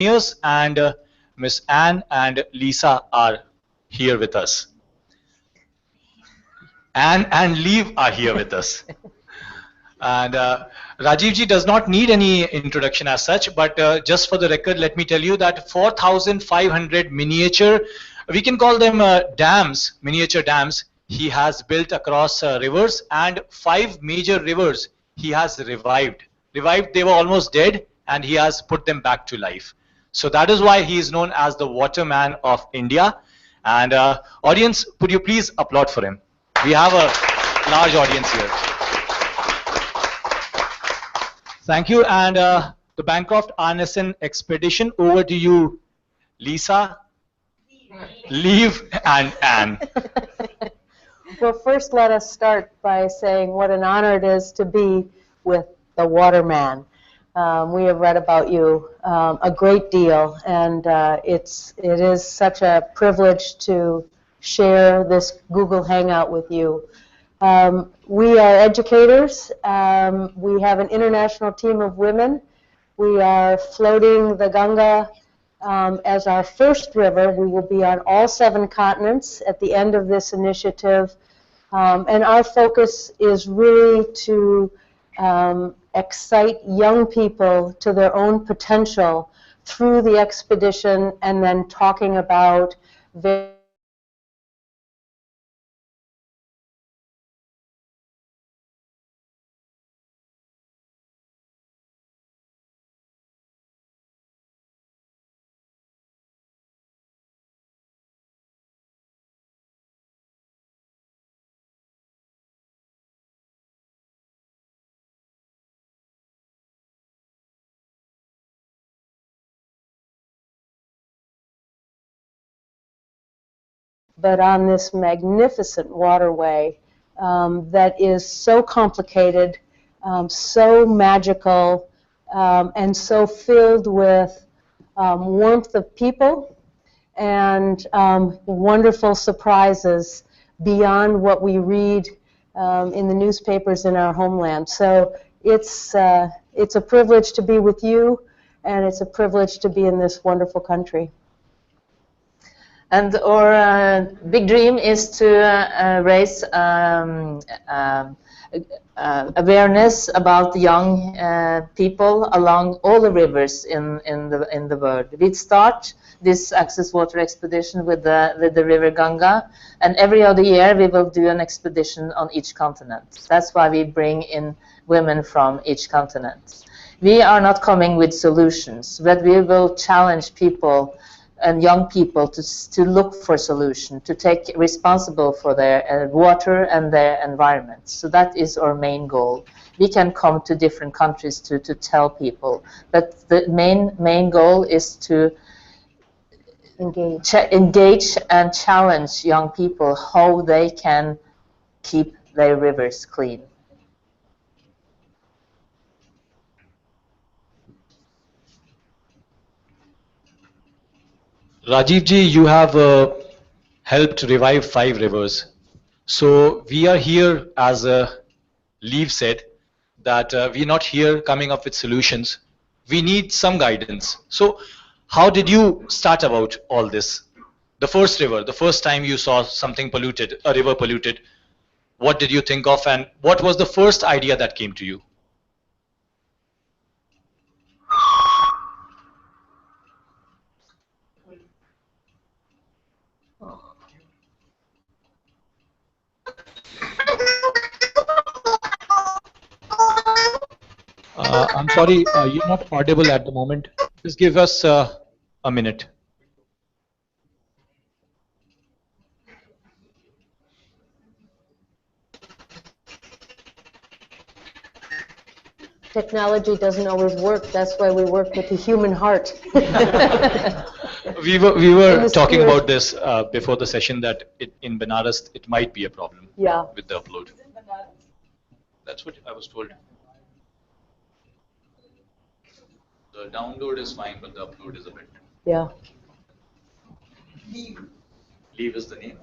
engineers, and Miss Anne and Lisa are here with us. Anne and Leave are here with us. And Rajiv ji does not need any introduction as such, but just for the record, let me tell you that 4,500 miniature, we can call them dams, miniature dams, he has built across rivers, and 5 major rivers he has revived. They were almost dead, and he has put them back to life. So that is why he is known as the Waterman of India. And audience, could you please applaud for him? We have a large audience here. Thank you. And the Bancroft Arnesen expedition, over to you, Lisa, Leave, and Anne. Well, first let us start by saying what an honor it is to be with the Waterman. We have read about you a great deal, and it is such a privilege to share this Google Hangout with you. We are educators. We have an international team of women. We are floating the Ganga as our first river. We will be on all 7 continents at the end of this initiative. And our focus is really to excite young people to their own potential through the expedition, and then talking about but on this magnificent waterway that is so complicated, so magical, and so filled with warmth of people and wonderful surprises beyond what we read in the newspapers in our homeland. So it's a privilege to be with you, and it's a privilege to be in this wonderful country. And our big dream is to raise awareness about young people along all the rivers in the world. We start this Access Water expedition with the River Ganga, and every other year we will do an expedition on each continent. That's why we bring in women from each continent. We are not coming with solutions, but we will challenge people and young people to look for solutions, to take responsible for their water and their environment. So that is our main goal. We can come to different countries to tell people, but the main goal is to engage and challenge young people how they can keep their rivers clean. Rajiv ji, you have helped revive 5 rivers. So we are here, as Leave said, that we're not here coming up with solutions. We need some guidance. So how did you start about all this? The first river, the first time you saw something polluted, a river polluted, what did you think of, and what was the first idea that came to you? I'm sorry, you're not audible at the moment. Just give us a minute. Technology doesn't always work. That's why we work with the human heart. We were talking about this before the session, that in Benares it might be a problem with the upload. That's what I was told. The download is fine, but the upload is a bit. Yeah. Leave is the name.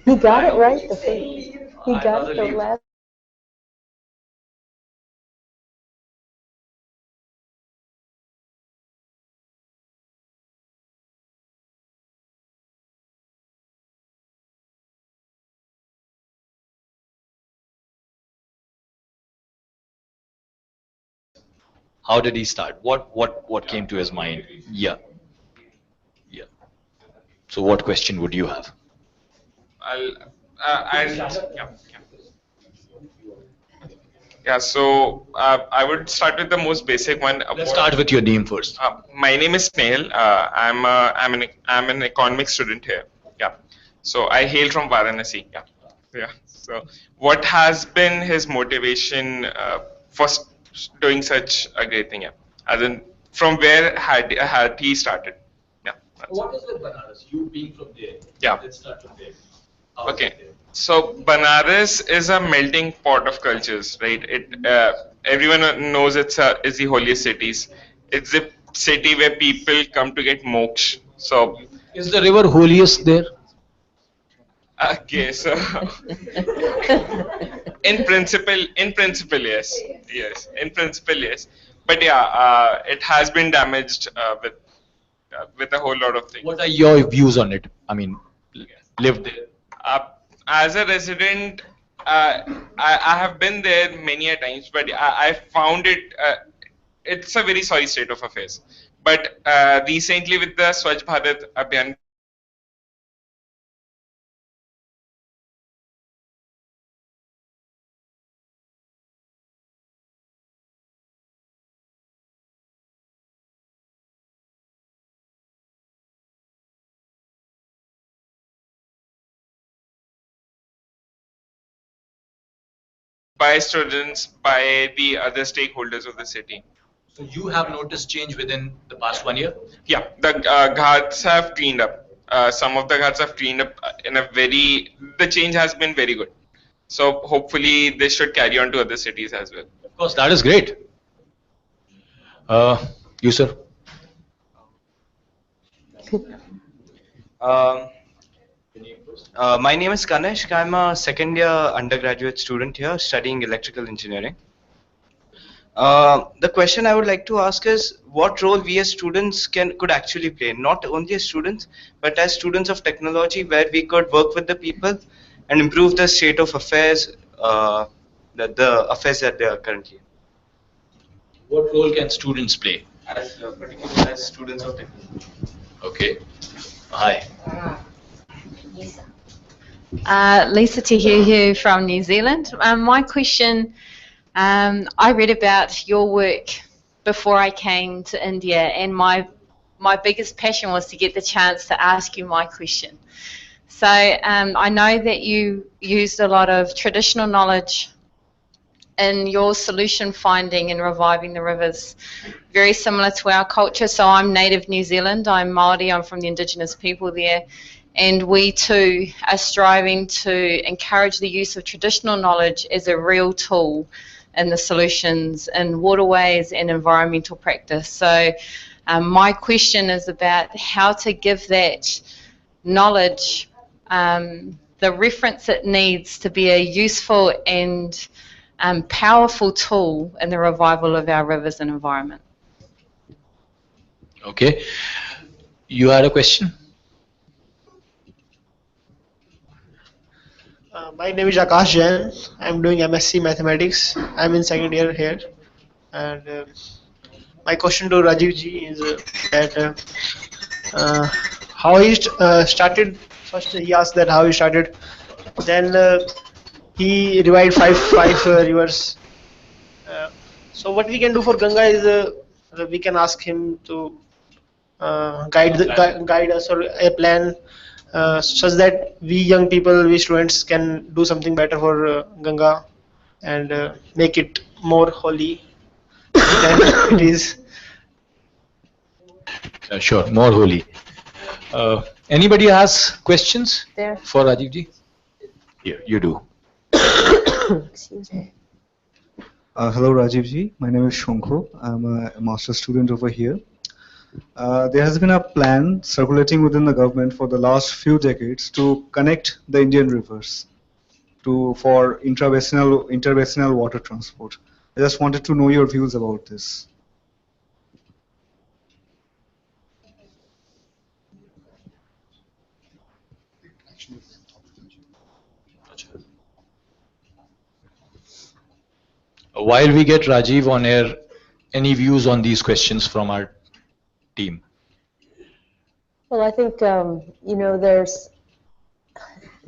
He got it right. He got it the last. How did he start? What came to his mind? Yeah, yeah. So what question would you have? Yeah. Yeah, so I would start with the most basic one. Let's start with your name first. My name is Snail. I'm an economics student here. Yeah. So I hail from Varanasi. Yeah. Yeah. So what has been his motivation for doing such a great thing? Yeah. As in, from where had he started? Yeah. What is with Banaras? You being from there. Yeah. Let's start from there. Okay, so Banaras is a melting pot of cultures, right? Everyone knows it's the holiest cities. It's the city where people come to get moksha. So, Is the river holiest there? okay, so in principle, yes, yes, in principle, yes. But yeah, it has been damaged with a whole lot of things. What are your views on it? I mean, lived there. Uh, as a resident, I have been there many a times, but I found it. It's a very sorry state of affairs. But recently, with the Swachh Bharat Abhiyan, by students, by the other stakeholders of the city. So you have noticed change within the past 1 year? Yeah, the ghats have cleaned up. Some of the ghats have cleaned up in a very. The change has been very good. So hopefully, this should carry on to other cities as well. Of course, that is great. You, sir? Um, my name is Kanishk. I'm a second year undergraduate student here studying electrical engineering. The question I would like to ask is what role we as students could actually play, not only as students, but as students of technology, where we could work with the people and improve the state of affairs, the affairs that they are currently in. What role can students play? Particularly as students of technology. Okay. Hi. Lisa Tehuhu from New Zealand. My question, I read about your work before I came to India, and my biggest passion was to get the chance to ask you my question. So I know that you used a lot of traditional knowledge in your solution finding and reviving the rivers, very similar to our culture. So I'm native New Zealand, I'm Māori, I'm from the indigenous people there, and we too are striving to encourage the use of traditional knowledge as a real tool in the solutions in waterways and environmental practice. So my question is about how to give that knowledge the reference it needs to be a useful and powerful tool in the revival of our rivers and environment. Okay. You had a question? My name is Akash Jain. I'm doing MSc Mathematics. I'm in second year here. And my question to Rajiv ji is that how he started. First, he asked that how he started. Then he revived five rivers. So what we can do for Ganga is we can ask him to guide us or a plan such that we young people, we students can do something better for Ganga and make it more holy than it is. Sure, more holy. Anybody has questions There. for Rajiv ji? Here, you do. Excuse me. Hello Rajiv ji, my name is Shankho. I'm a master's student over here. There has been a plan circulating within the government for the last few decades to connect the Indian rivers for interbasinal water transport. I just wanted to know your views about this. While we get Rajiv on air, any views on these questions from our team? Well, I think,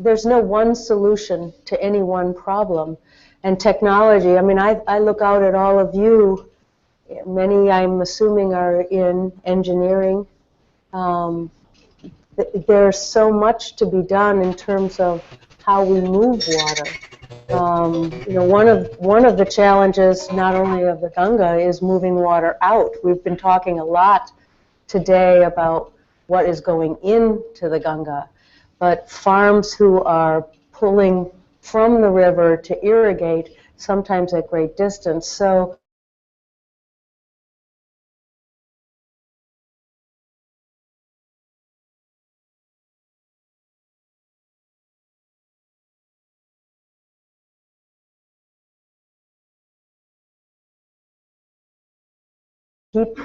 there's no one solution to any one problem. And technology, I mean, I look out at all of you. Many, I'm assuming, are in engineering. There's so much to be done in terms of how we move water. One of the challenges, not only of the Ganga, is moving water out. We've been talking a lot today about what is going into the Ganga, but farms who are pulling from the river to irrigate, sometimes at great distance. So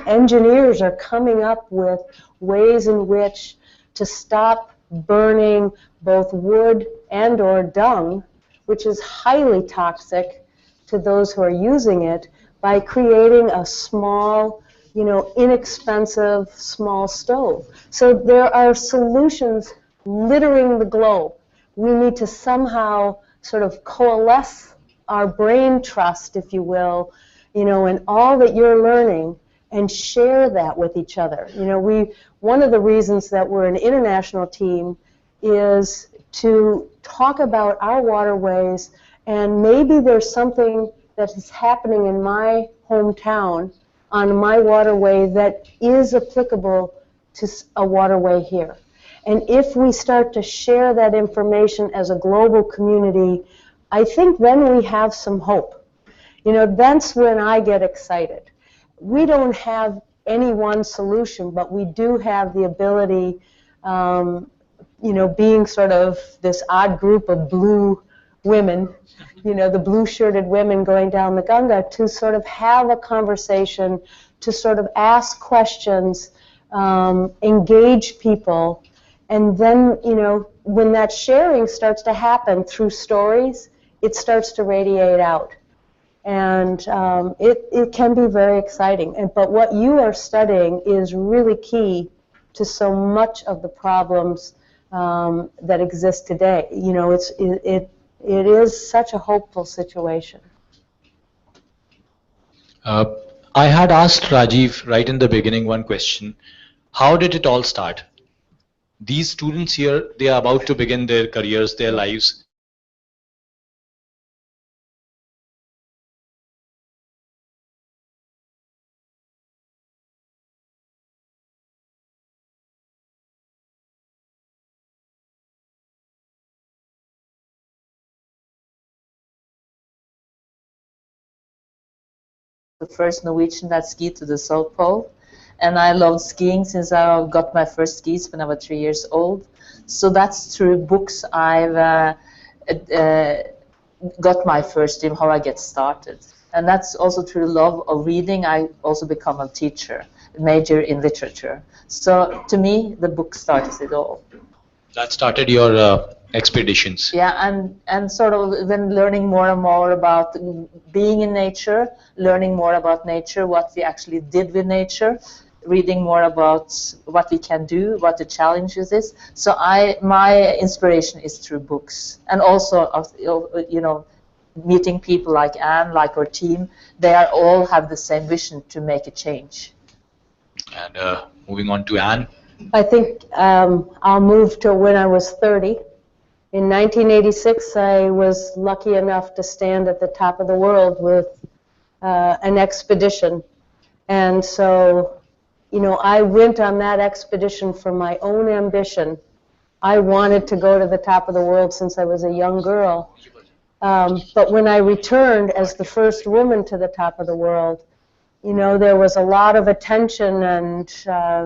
engineers are coming up with ways in which to stop burning both wood and or dung, which is highly toxic to those who are using it, by creating a small, inexpensive small stove. So there are solutions littering the globe. We need to somehow sort of coalesce our brain trust, if you will, in all that you're learning, and share that with each other. One of the reasons that we're an international team is to talk about our waterways, and maybe there's something that is happening in my hometown on my waterway that is applicable to a waterway here. And if we start to share that information as a global community, I think then we have some hope. That's when I get excited. We don't have any one solution, but we do have the ability, being sort of this odd group of blue women, the blue-shirted women going down the Ganga, to sort of have a conversation, to sort of ask questions, engage people, and then, when that sharing starts to happen through stories, it starts to radiate out. And it can be very exciting. But what you are studying is really key to so much of the problems that exist today. It is such a hopeful situation. I had asked Rajiv right in the beginning one question. How did it all start? These students here, they are about to begin their careers, their lives. The first Norwegian that skied to the South Pole. And I loved skiing since I got my first skis when I was 3 years old. So that's through books I've got my first dream, how I get started. And that's also through love of reading. I also become a teacher, major in literature. So to me, the book starts it all. That started your expeditions. Yeah, and sort of then learning more and more about being in nature, learning more about nature, what we actually did with nature, reading more about what we can do, what the challenges is. So my inspiration is through books, and also meeting people like Anne, like our team. They are all have the same vision to make a change. And moving on to Anne. I think I'll move to when I was 30. In 1986, I was lucky enough to stand at the top of the world with an expedition. And so, I went on that expedition for my own ambition. I wanted to go to the top of the world since I was a young girl. But when I returned as the first woman to the top of the world, there was a lot of attention and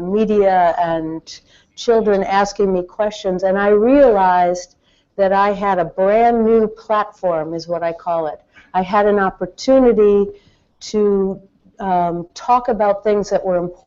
media and children asking me questions, and I realized that I had a brand new platform, is what I call it. I had an opportunity to talk about things that were important.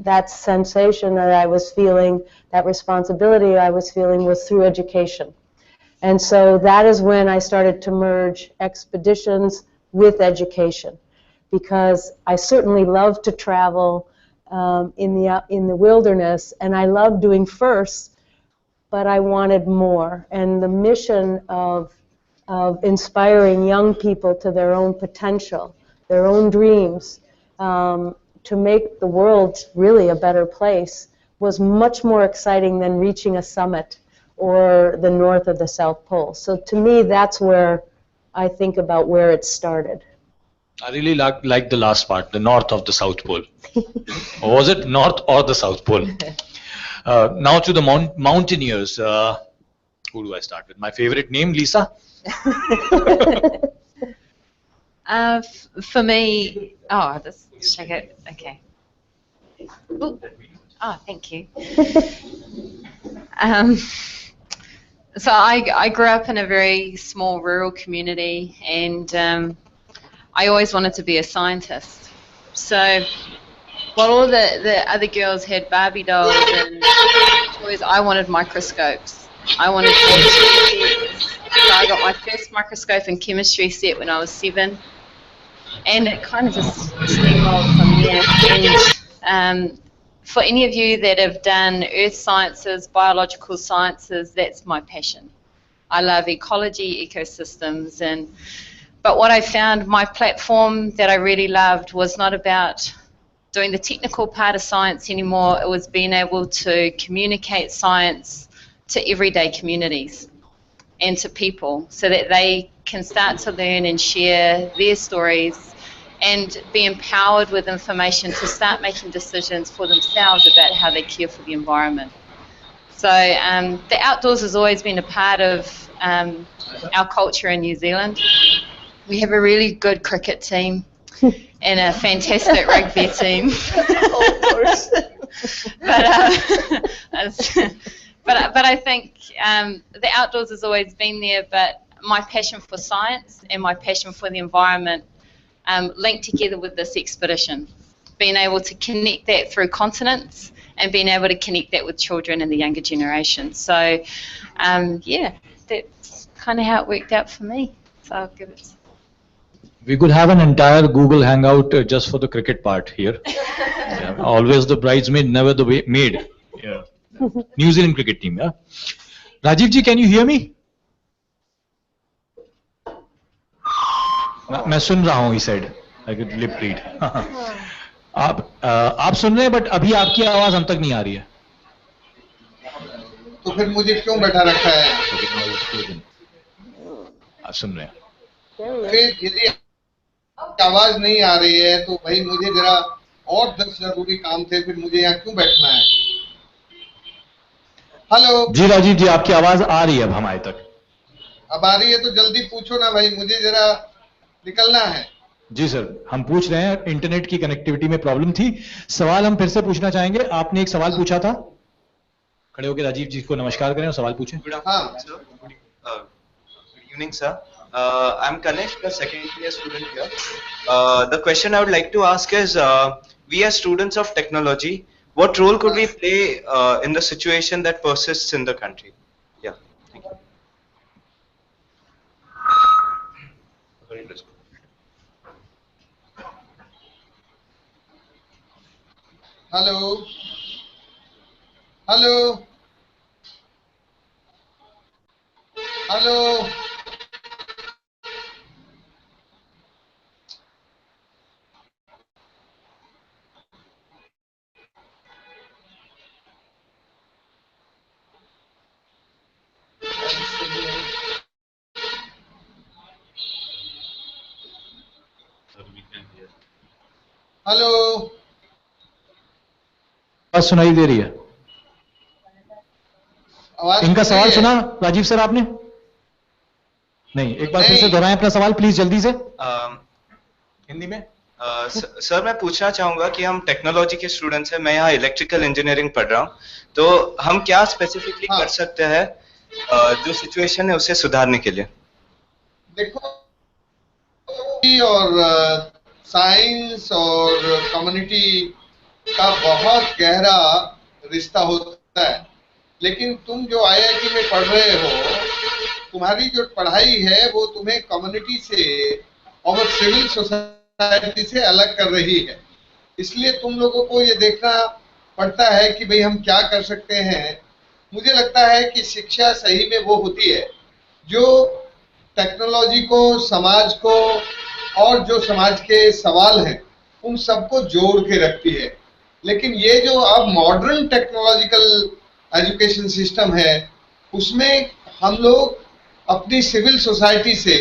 that sensation that I was feeling, that responsibility I was feeling, was through education. And so that is when I started to merge expeditions with education, because I certainly love to travel in the wilderness, and I love doing firsts, but I wanted more. And the mission of inspiring young people to their own potential, their own dreams, to make the world really a better place, was much more exciting than reaching a summit or the North or the South Pole. So to me, that's where I think about where it started. I really like the last part, the North of the South Pole. Or was it North or the South Pole? Now to the mountaineers. Who do I start with? My favorite name, Lisa? For me, oh, let's check it. Okay. Ooh. Oh, thank you. So I grew up in a very small rural community, and I always wanted to be a scientist. So while all the other girls had Barbie dolls and toys, I wanted microscopes. I wanted chemistry sets. So I got my first microscope and chemistry set when I was 7. And it kind of just steamrolled from there. And for any of you that have done earth sciences, biological sciences, that's my passion. I love ecology, ecosystems, but what I found, my platform that I really loved was not about doing the technical part of science anymore. It was being able to communicate science to everyday communities and to people so that they can start to learn and share their stories and be empowered with information to start making decisions for themselves about how they care for the environment. So the outdoors has always been a part of our culture in New Zealand. We have a really good cricket team and a fantastic rugby team. But I think the outdoors has always been there, but my passion for science and my passion for the environment linked together with this expedition. Being able to connect that through continents and being able to connect that with children and the younger generation. So, yeah, that's kind of how it worked out for me. So I'll give it. We could have an entire Google Hangout just for the cricket part here. Yeah, always the bridesmaid, never the maid. Yeah. New Zealand cricket team. Yeah. Rajiv ji, can you hear me? मैं सुन रहा हूँ, he said. I could lip read. आप सुन रहे हैं, but अभी आपकी आवाज हम तक नहीं आ रही है. तो फिर मुझे क्यों बैठा रखा है? आप सुन रहे हैं. फिर यदि आवाज नहीं आ रही है तो भाई मुझे जरा और 10 जरूरी काम थे, फिर मुझे यहाँ क्यों बैठना है? हेलो जी राजीव जी, आपकी आवाज आ रही है अब हमारे तक. अब आ रही है तो जल्दी पूछो ना भाई, मुझे जरा निकलना है. जी सर, हम पूछ रहे हैं. इंटरनेट की कनेक्टिविटी में प्रॉब्लम थी. सवाल हम फिर से पूछना चाहेंगे. आपने एक सवाल पूछा था. खड़े होकर राजीव जी को नमस्कार करें और सवाल पूछें. Good evening, sir. I'm Kanesh, a second year student here. The question I would like to ask is, we as students of technology, what role could we play in the situation that persists in the country? Yeah, thank you. Hello hello hello. Hello. आवाज सुनाई दे रही है. इनका सवाल सुना Rajiv sir आपने? नहीं, एक बार फिर से दोहराएं अपना सवाल प्लीज जल्दी से. हिंदी में. सर मैं पूछना चाहूँगा कि हम टेक्नोलॉजी के स्टूडेंट्स हैं. मैं यहाँ इलेक्ट्रिकल इंजीनियरिंग पढ़ रहा हूँ, तो हम क्या स्पेसिफिकली कर सकते हैं जो सिचुएशन है उसे सुधारने के लिए? देखो, और साइंस और कम्युनिटी का बहुत गहरा रिश्ता होता है। लेकिन तुम जो आईआईटी में पढ़ रहे हो, तुम्हारी जो पढ़ाई है वो तुम्हें कम्युनिटी से और सिविल सोसाइटी से अलग कर रही है। इसलिए तुम लोगों को ये देखना पड़ता है कि भाई हम क्या कर सकते हैं। मुझे लगता है कि शिक्षा सही में वो होती है जो टेक्नोलॉजी को, समाज को और जो समाज के सवाल हैं उन सबको जोड़ के रखती है। लेकिन ये जो अब मॉडर्न टेक्नोलॉजिकल एजुकेशन सिस्टम है, उसमें हम लोग अपनी सिविल सोसाइटी से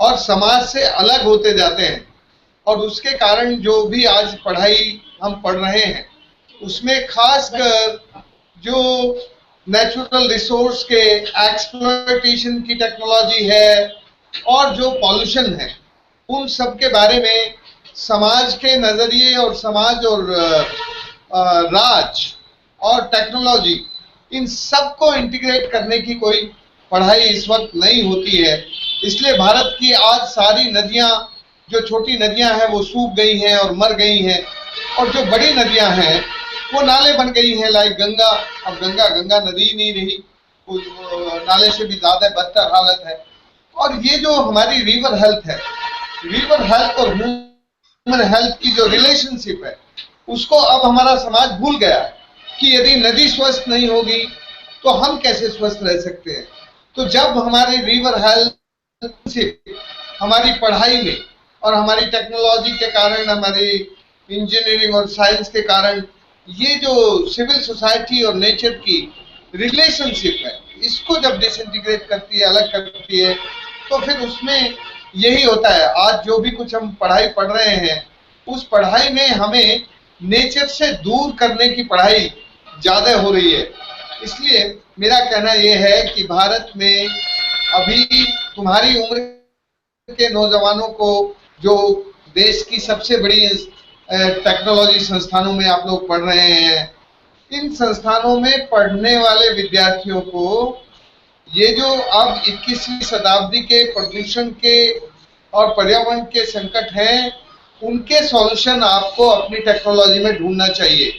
और समाज से अलग होते जाते हैं, और उसके कारण जो भी आज पढ़ाई हम पढ़ रहे हैं उसमें खासकर जो नेचुरल रिसोर्स के एक्सप्लॉयटेशन की टेक्नोलॉजी है और जो पॉल्यूशन है, उन सब के बारे में समाज के नजरिए और समाज और राज और टेक्नोलॉजी, इन सब को इंटीग्रेट करने की कोई पढ़ाई इस वक्त नहीं होती है। इसलिए भारत की आज सारी नदियां, जो छोटी नदियां हैं वो सूख गई हैं और मर गई हैं, और जो बड़ी नदियां हैं वो नाले बन गई हैं, लाइक गंगा। अब गंगा नदी ही नहीं रही, उस नाले से भी ज्यादा बदतर हालत है। और ये जो हमारी रिवर हेल्थ है, रिवर हेल्थ और ह्यूमन हेल्थ की जो रिलेशनशिप है, उसको अब हमारा समाज भूल गया है कि यदि नदी स्वस्थ नहीं होगी तो हम कैसे स्वस्थ रह सकते हैं। तो जब हमारी रिवर हेल्थ हमारी पढ़ाई में और हमारी टेक्नोलॉजी के कारण, हमारी इंजीनियरिंग और साइंस के कारण ये जो सिविल सोसाइटी और नेचर की रिलेशनशिप है, इसको जब डिसइंटीग्रेट करती है, अलग करती है, तो फिर उसमें यही होता है। आज जो भी कुछ हम पढ़ाई पढ़ रहे हैं, उस पढ़ाई में हमें नेचर से दूर करने की पढ़ाई ज्यादा हो रही है। इसलिए मेरा कहना यह है कि भारत में अभी तुम्हारी उम्र के नौजवानों को, जो देश की सबसे बड़ी टेक्नोलॉजी संस्थानों में आप लोग पढ़ रहे हैं, इन संस्थानों में पढ़ने वाले विद्यार्थियों को ये जो अब 21वीं शताब्दी के प्रदूषण के और पर्यावरण के संकट हैं, उनके सॉल्यूशन आपको अपनी टेक्नोलॉजी में ढूंढना चाहिए,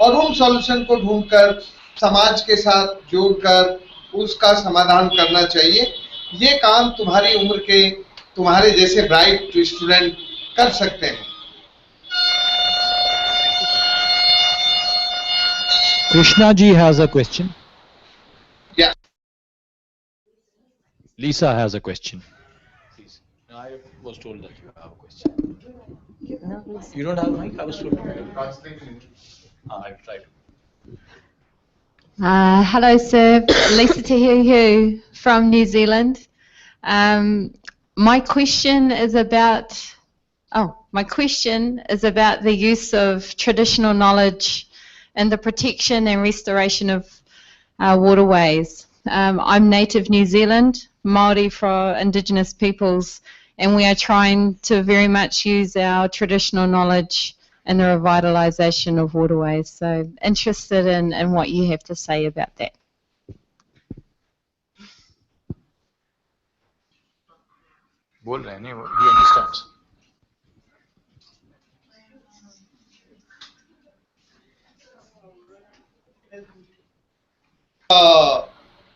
और उन सॉल्यूशन को ढूंढकर समाज के साथ जोड़कर उसका समाधान करना चाहिए। ये काम तुम्हारी उम्र के, तुम्हारे जैसे ब्राइट स्टूडेंट कर सकते हैं। Krishna ji has a question. Yeah. Lisa has a question. Please. I was told that you have a question. You don't have a mic? I was told. I'll try to. Hello, sir. Lisa Tehiu from New Zealand. My question is about the use of traditional knowledge and the protection and restoration of waterways. I'm native New Zealand, Māori for Indigenous peoples, and we are trying to very much use our traditional knowledge in the revitalisation of waterways. So interested in what you have to say about that. बोल रहे हैं नहीं, he understands.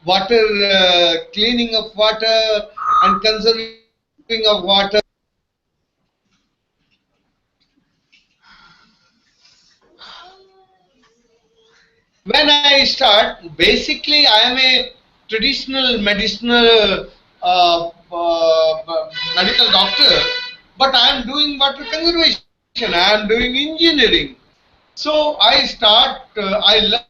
Water, cleaning of water and conserving of water. When I start, basically I am a traditional medicinal medical doctor, but I am doing water conservation, I am doing engineering. So I start, I learn.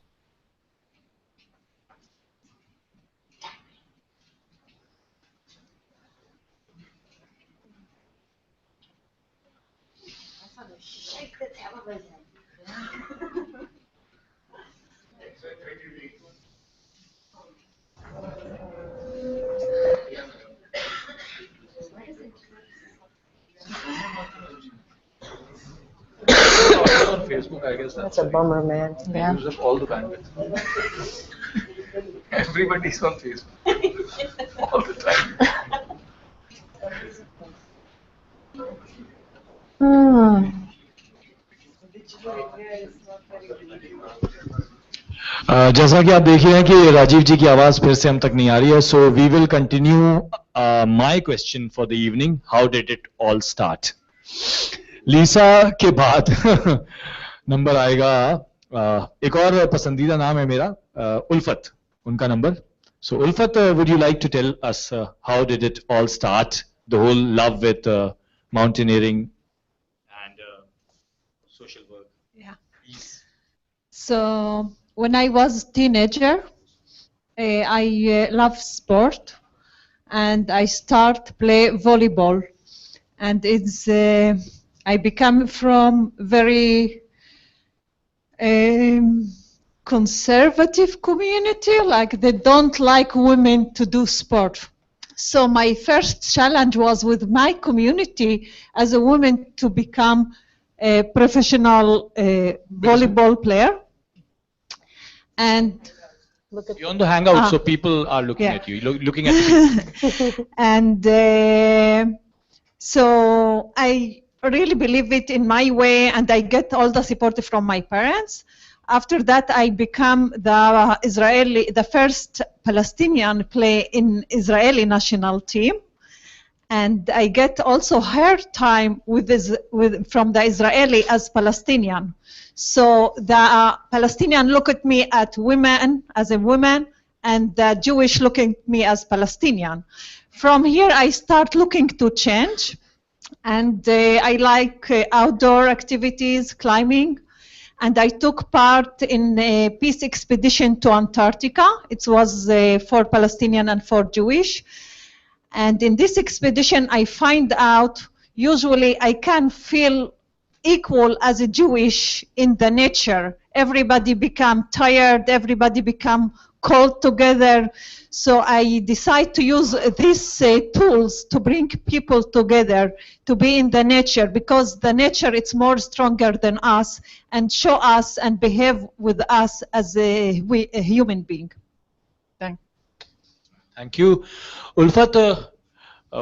On Facebook, I guess That's a bummer, man. They use up all the bandwidth. Everybody's on Facebook all the time. जैसा कि आप देख रहे हैं कि राजीव जी की आवाज फिर से हम तक नहीं आ रही है, so we will continue my question for the evening, how did it all start. Lisa के बाद नंबर आएगा, एक और पसंदीदा नाम है मेरा, उल्फत, उनका नंबर. So Ulfat, would you like to tell us how did it all start, the whole love with mountaineering and social work? Yeah. So when I was a teenager, I love sport, and I start play volleyball, and it's I become from very conservative community, like they don't like women to do sport. So my first challenge was with my community as a woman to become a professional volleyball player. And you're on the Hangout, so people are looking at you, looking at you. And so I really believe it in my way, and I get all the support from my parents. After that, I become the first Palestinian play in Israeli national team, and I get also her time from the Israeli as Palestinian. So the Palestinian look at me as a woman, and the Jewish looking at me as Palestinian. From here, I start looking to change, and I like outdoor activities, climbing. And I took part in a peace expedition to Antarctica. It was for Palestinian and for Jewish. And in this expedition, I find out usually I can feel equal as a Jewish in the nature. Everybody become tired, everybody become cold together. So I decide to use these tools to bring people together, to be in the nature, because the nature is more stronger than us and show us and behave with us as a human being. Thank you. Ulfat,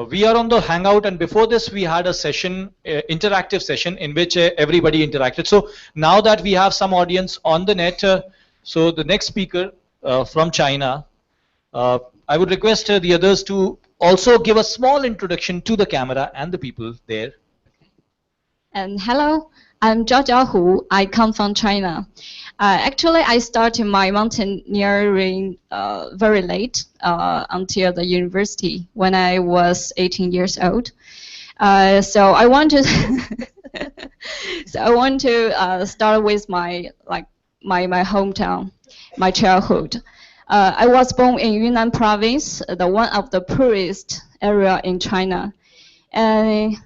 we are on the Hangout, and before this we had a session, interactive session in which everybody interacted. So now that we have some audience on the net, so the next speaker from China, I would request the others to also give a small introduction to the camera and the people there. And hello, I'm Zhao Hu. I come from China. Actually, I started my mountaineering very late, until the university when I was 18 years old. So I want to start with my hometown, my childhood. I was born in Yunnan province, one of the poorest area in China. And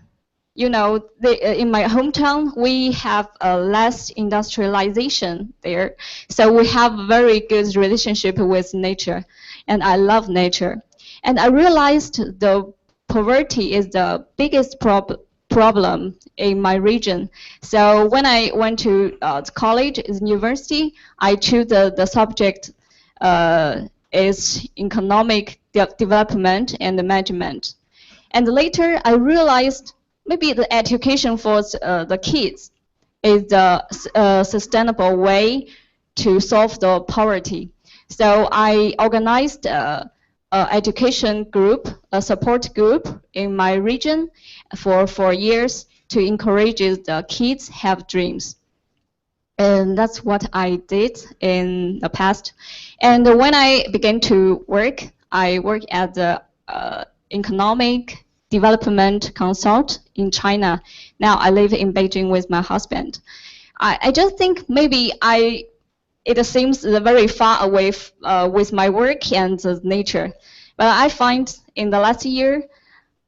you know, in my hometown, we have less industrialization there. So we have very good relationship with nature, and I love nature. And I realized the poverty is the biggest problem in my region. So when I went to college, university, I chose the subject is economic development and management. And later I realized maybe the education for the kids is the sustainable way to solve the poverty. So I organized education group, a support group in my region for 4 years to encourage the kids have dreams. And that's what I did in the past. And when I began to work, I work as the economic development consult in China. Now I live in Beijing with my husband. I just think maybe it seems very far away with my work and nature. But I find in the last year,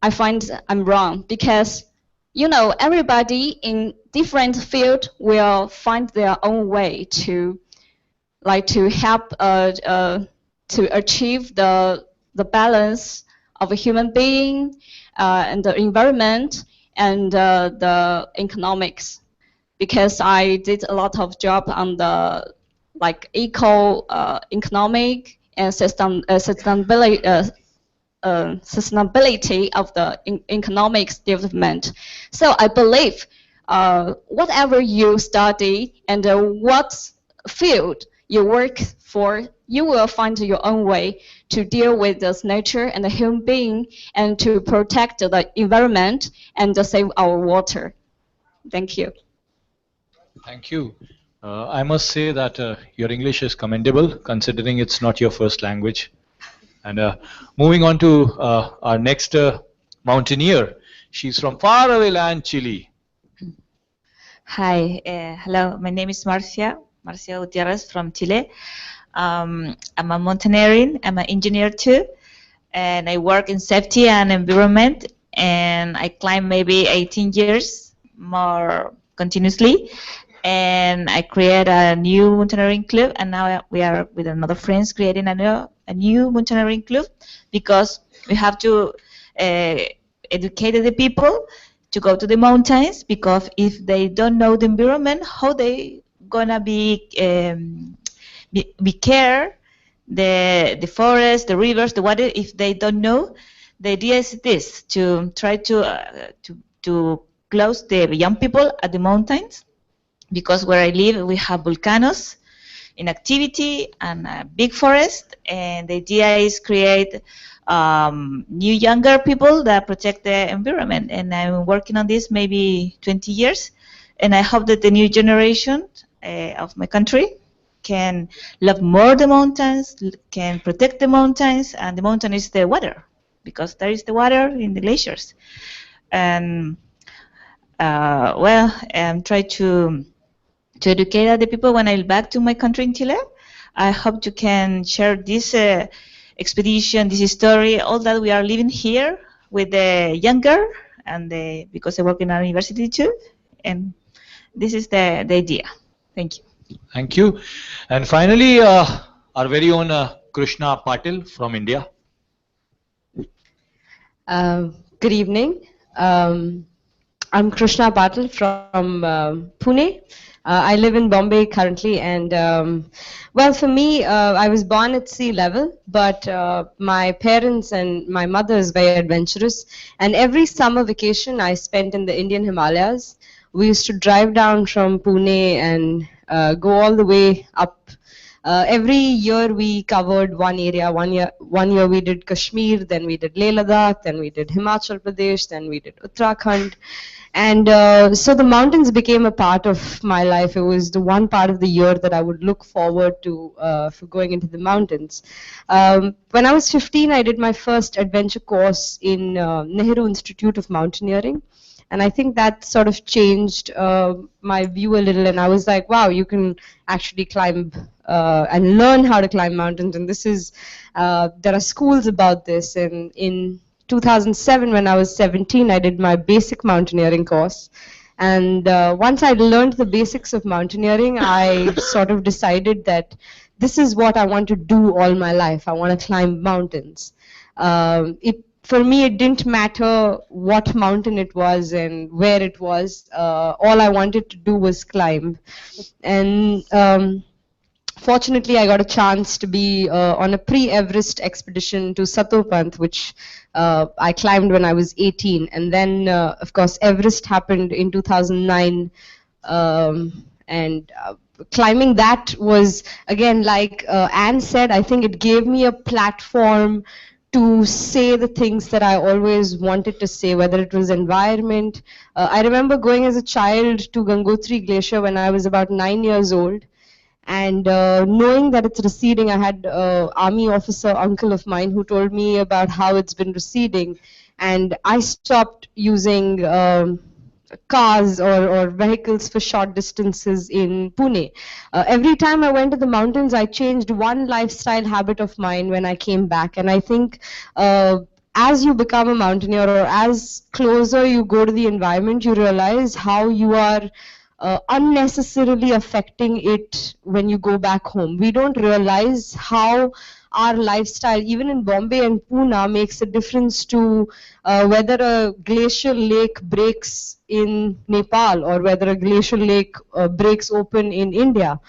I find I'm wrong, because you know, everybody in different field will find their own way to help to achieve the balance of a human being and the environment and the economics. Because I did a lot of job on the economic and sustainability sustainability of the economic development. So I believe whatever you study and what field you work for, you will find your own way to deal with this nature and the human being and to protect the environment and to save our water. Thank you. Thank you. I must say that your English is commendable, considering it's not your first language. And moving on to our next mountaineer, she's from faraway land, Chile. Hi, hello. My name is Marcia Gutierrez from Chile. I'm a mountaineering. I'm an engineer too, and I work in safety and environment. And I climb maybe 18 years more continuously. And I create a new mountaineering club, and now we are with another friends creating a new mountaineering club, because we have to educate the people to go to the mountains, because if they don't know the environment, how they gonna be care the forest, the rivers, the water, if they don't know. The idea is this: to try to close the young people at the mountains, because where I live we have volcanoes in activity and a big forest, and the idea is create new younger people that protect the environment. And I'm working on this maybe 20 years, and I hope that the new generation of my country can love more the mountains, can protect the mountains, and the mountain is the water, because there is the water in the glaciers. And I'm trying to educate the people when I back to my country in Chile. I hope you can share this expedition, this story, all that we are living here with the younger, and because I work in a university too, and this is the idea. Thank you. Thank you. And finally, our very own Krishna Patil from India. Good evening. I'm Krishna Patil from Pune. I live in Bombay currently, and well, for me, I was born at sea level, but my parents and my mother is very adventurous, and every summer vacation I spent in the Indian Himalayas. We used to drive down from Pune and go all the way up. Every year we covered one area. One year we did Kashmir, then we did Leh Ladakh, then we did Himachal Pradesh, then we did Uttarakhand. And so the mountains became a part of my life. It was the one part of the year that I would look forward to for going into the mountains. When I was 15, I did my first adventure course in Nehru Institute of Mountaineering. And I think that sort of changed my view a little. And I was like, wow, you can actually climb and learn how to climb mountains. And this is, there are schools about this. And in 2007, when I was 17, I did my basic mountaineering course. And once I learned the basics of mountaineering, I sort of decided that this is what I want to do all my life. I want to climb mountains. For me, it didn't matter what mountain it was and where it was. All I wanted to do was climb. And fortunately, I got a chance to be on a pre-Everest expedition to Satopant, which I climbed when I was 18. And then, of course, Everest happened in 2009. And climbing that was, again, like Anne said, I think it gave me a platform to say the things that I always wanted to say, whether it was environment. I remember going as a child to Gangotri Glacier when I was about 9 years old. And knowing that it's receding, I had an army officer uncle of mine who told me about how it's been receding. And I stopped using cars or vehicles for short distances in Pune. Every time I went to the mountains, I changed one lifestyle habit of mine when I came back. And I think as you become a mountaineer, or as closer you go to the environment, you realize how you are unnecessarily affecting it when you go back home. We don't realize how our lifestyle, even in Bombay and Pune, makes a difference to whether a glacial lake breaks in Nepal or whether a glacial lake breaks open in India.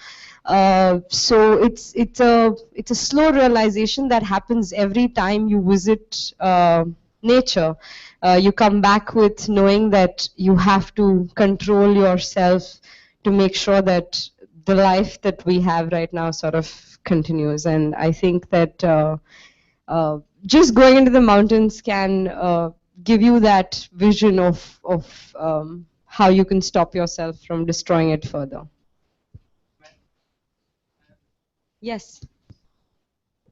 So it's a slow realization that happens every time you visit nature. You come back with knowing that you have to control yourself to make sure that the life that we have right now sort of continues. And I think that just going into the mountains can give you that vision of how you can stop yourself from destroying it further. Yes.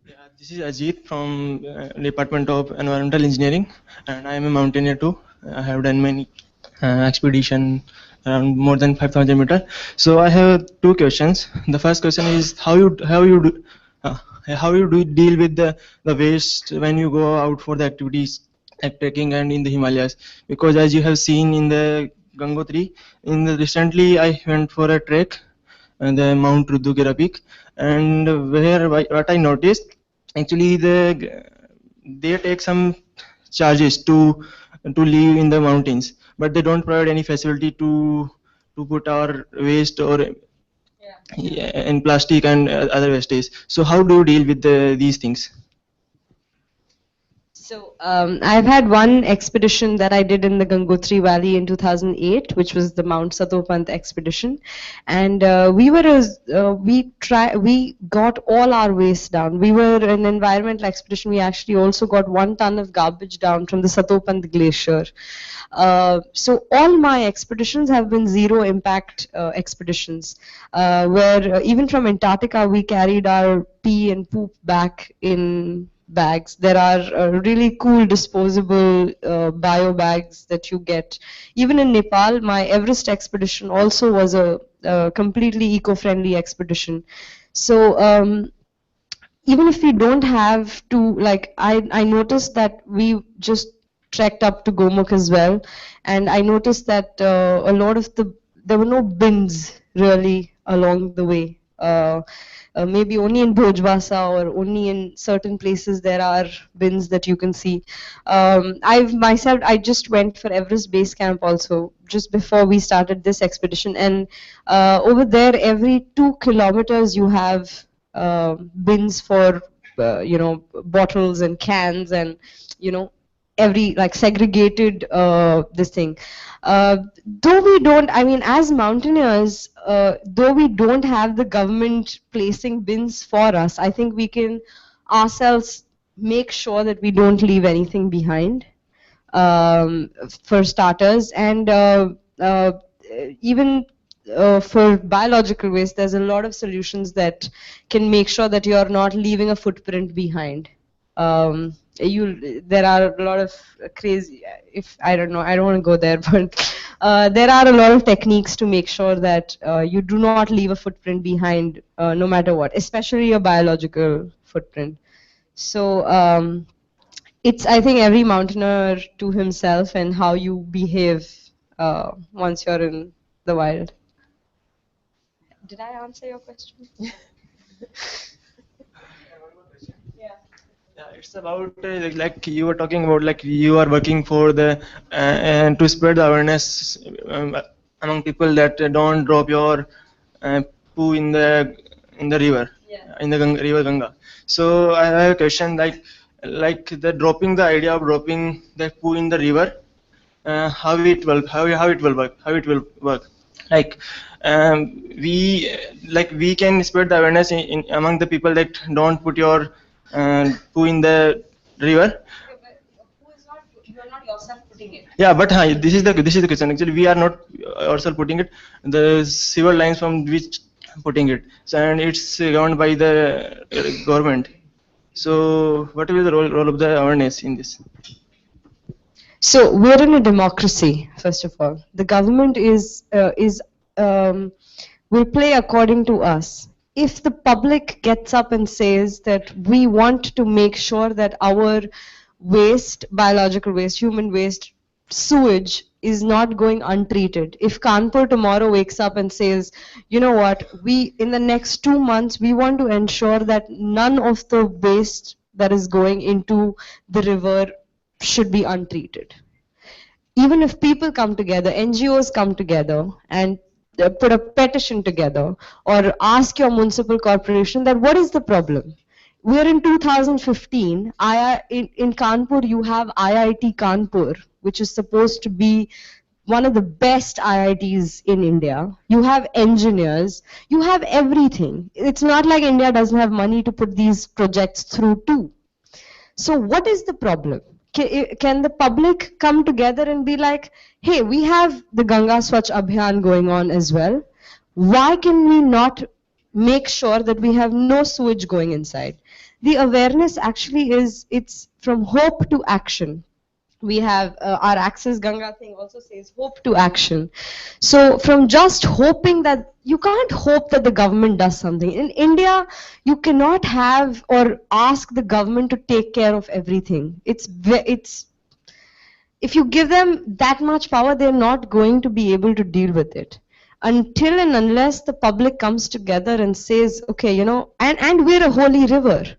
Yeah, this is Ajit from Department of Environmental Engineering, and I am a mountaineer too. I have done many expedition around more than 5,000 meters. So I have two questions. The first question is how you do deal with the waste when you go out for the activities like trekking and in the Himalayas, because as you have seen in the Gangotri, recently I went for a trek and the Mount Rudugera peak, and where what I noticed, actually they take some charges to live in the mountains, but they don't provide any facility to put our waste or in plastic and other wastage. So how do you deal with these things? So I've had one expedition that I did in the Gangotri Valley in 2008, which was the Mount Satopant expedition, and we got all our waste down. We were an environmental expedition. We actually also got 1 ton of garbage down from the Satopant glacier. So all my expeditions have been zero impact expeditions, where even from Antarctica we carried our pee and poop back in bags. There are really cool disposable bio bags that you get. Even in Nepal, my Everest expedition also was a completely eco-friendly expedition. So even if we don't have to, like, I noticed that we just trekked up to Gaumukh as well, and I noticed that a lot of there were no bins really along the way. Maybe only in Bhojwasa or only in certain places there are bins that you can see. I just went for Everest Base Camp also just before we started this expedition, and over there every 2 kilometers you have bins for bottles and cans and every like segregated this thing. Though we don't, I mean, as mountaineers, though we don't have the government placing bins for us, I think we can ourselves make sure that we don't leave anything behind, for starters. And even for biological waste, there's a lot of solutions that can make sure that you're not leaving a footprint behind. There are a lot of crazy, I don't want to go there, but there are a lot of techniques to make sure that you do not leave a footprint behind, no matter what, especially a biological footprint. So it's, I think, every mountaineer to himself and how you behave once you're in the wild. Did I answer your question? Yeah, it's about like you were talking about, like you are working for the and to spread the awareness among people that don't drop your poo in the river, in the river Ganga. So I have a question, like the dropping, the idea of dropping the poo in the river, how it will work. Like we can spread the awareness in among the people that don't put your poo in the river. You are not yourself putting it. Yeah, but this is the question. Actually, we are not ourselves putting it. The sewer lines from which putting it, so, and it's governed by the government. So, what will be the role of the awareness in this? So we're in a democracy. First of all, the government will play according to us. If the public gets up and says that we want to make sure that our waste, biological waste, human waste, sewage is not going untreated. If Kanpur tomorrow wakes up and says, you know what, in the next 2 months, we want to ensure that none of the waste that is going into the river should be untreated. Even if people come together, NGOs come together and put a petition together or ask your municipal corporation that what is the problem. We're in 2015. In Kanpur, you have IIT Kanpur, which is supposed to be one of the best IITs in India. You have engineers, you have everything. It's not like India doesn't have money to put these projects through too. So what is the problem? Can the public come together and be like, hey, we have the Ganga Swachh Abhiyan going on as well. Why can we not make sure that we have no sewage going inside? The awareness actually is, it's from hope to action. We have our Access Ganga thing also says hope to action. So from just hoping that, you can't hope that the government does something. In India, you cannot have or ask the government to take care of everything. It's if you give them that much power, they're not going to be able to deal with it. Until and unless the public comes together and says, okay, you know, and we're a holy river.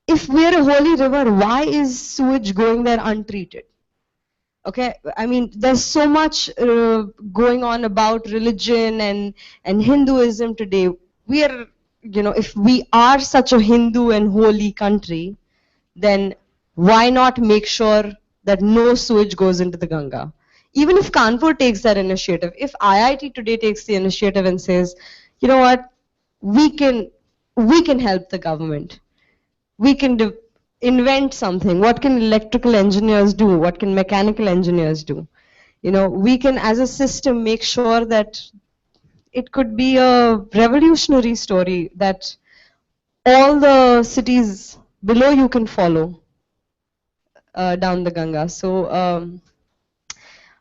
If we're a holy river, why is sewage going there untreated? Okay, I mean, there's so much going on about religion and Hinduism today. We are, you know, if we are such a Hindu and holy country, then why not make sure that no sewage goes into the Ganga? Even if Kanpur takes that initiative, if IIT today takes the initiative and says, you know what, we can help the government. We can invent something. What can electrical engineers do? What can mechanical engineers do? You know, we can as a system make sure that it could be a revolutionary story that all the cities below you can follow down the Ganga. So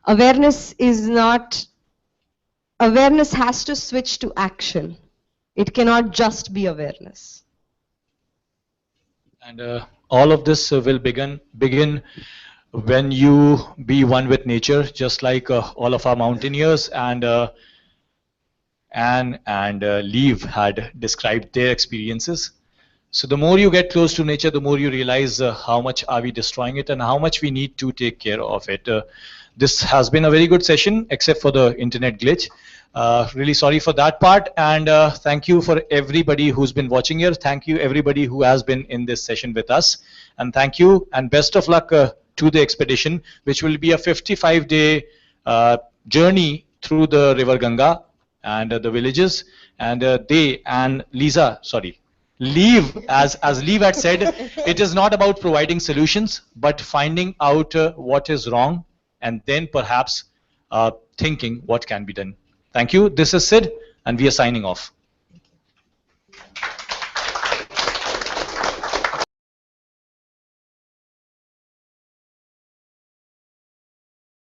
awareness has to switch to action. It cannot just be awareness. And all of this will begin when you be one with nature, just like all of our mountaineers and Leave had described their experiences. So the more you get close to nature, the more you realize how much are we destroying it and how much we need to take care of it. This has been a very good session, except for the internet glitch. Really sorry for that part, and thank you for everybody who's been watching here. Thank you everybody who has been in this session with us, and thank you and best of luck to the expedition, which will be a 55-day journey through the River Ganga and the villages. And Leave, as Leave had said, it is not about providing solutions, but finding out what is wrong, and then perhaps thinking what can be done. Thank you. This is Sid, and we are signing off.